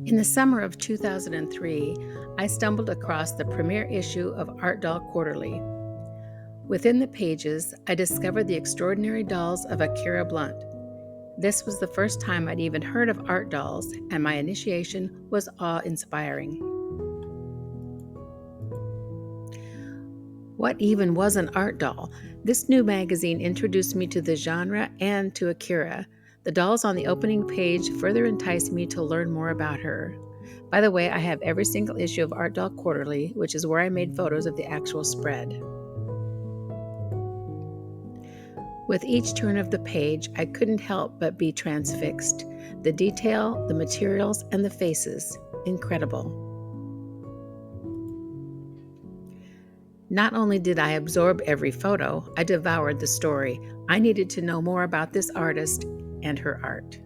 In the summer of 2003, I stumbled across the premiere issue of Art Doll Quarterly. Within the pages, I discovered the extraordinary dolls of Akira Blunt. This was the first time I'd even heard of art dolls, and my initiation was awe-inspiring. What even was an art doll? This new magazine introduced me to the genre and to Akira. The dolls on the opening page further enticed me to learn more about her. By the way, I have every single issue of Art Doll Quarterly, which is where I made photos of the actual spread. With each turn of the page, I couldn't help but be transfixed. The detail, the materials, and the faces, incredible. Not only did I absorb every photo, I devoured the story. I needed to know more about this artist and her art.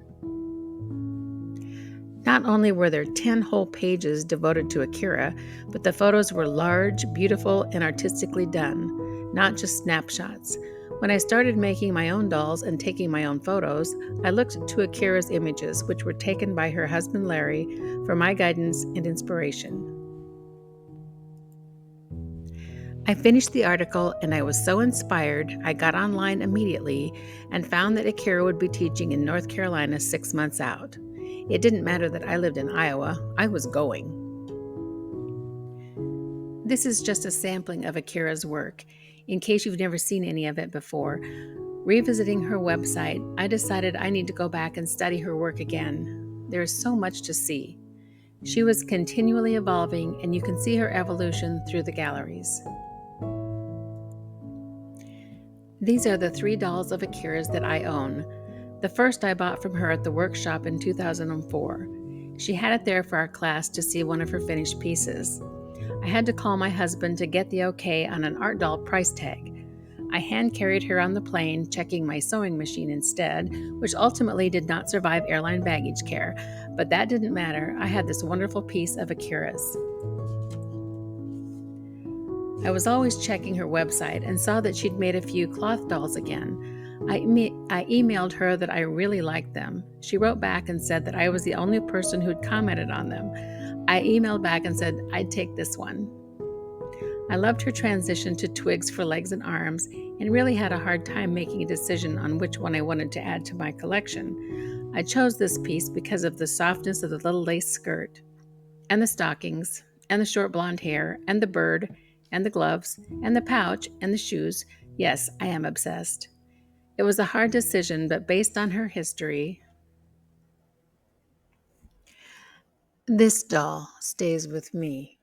Not only were there 10 whole pages devoted to Akira, but the photos were large, beautiful, and artistically done, not just snapshots. When I started making my own dolls and taking my own photos, I looked to Akira's images, which were taken by her husband Larry, for my guidance and inspiration. I finished the article and I was so inspired, I got online immediately and found that Akira would be teaching in North Carolina 6 months out. It didn't matter that I lived in Iowa, I was going. This is just a sampling of Akira's work. In case you've never seen any of it before, revisiting her website, I decided I need to go back and study her work again. There is so much to see. She was continually evolving, and you can see her evolution through the galleries. These are the 3 dolls of Akira's that I own. The first I bought from her at the workshop in 2004. She had it there for our class to see one of her finished pieces. I had to call my husband to get the okay on an art doll price tag. I hand-carried her on the plane, checking my sewing machine instead, which ultimately did not survive airline baggage care. But that didn't matter. I had this wonderful piece of Akira's. I was always checking her website and saw that she'd made a few cloth dolls again. I emailed her that I really liked them. She wrote back and said that I was the only person who'd commented on them. I emailed back and said I'd take this one. I loved her transition to twigs for legs and arms and really had a hard time making a decision on which one I wanted to add to my collection. I chose this piece because of the softness of the little lace skirt, and the stockings, and the short blonde hair, and the bird, and the gloves, and the pouch, and the shoes. Yes, I am obsessed. It was a hard decision, but based on her history, this doll stays with me.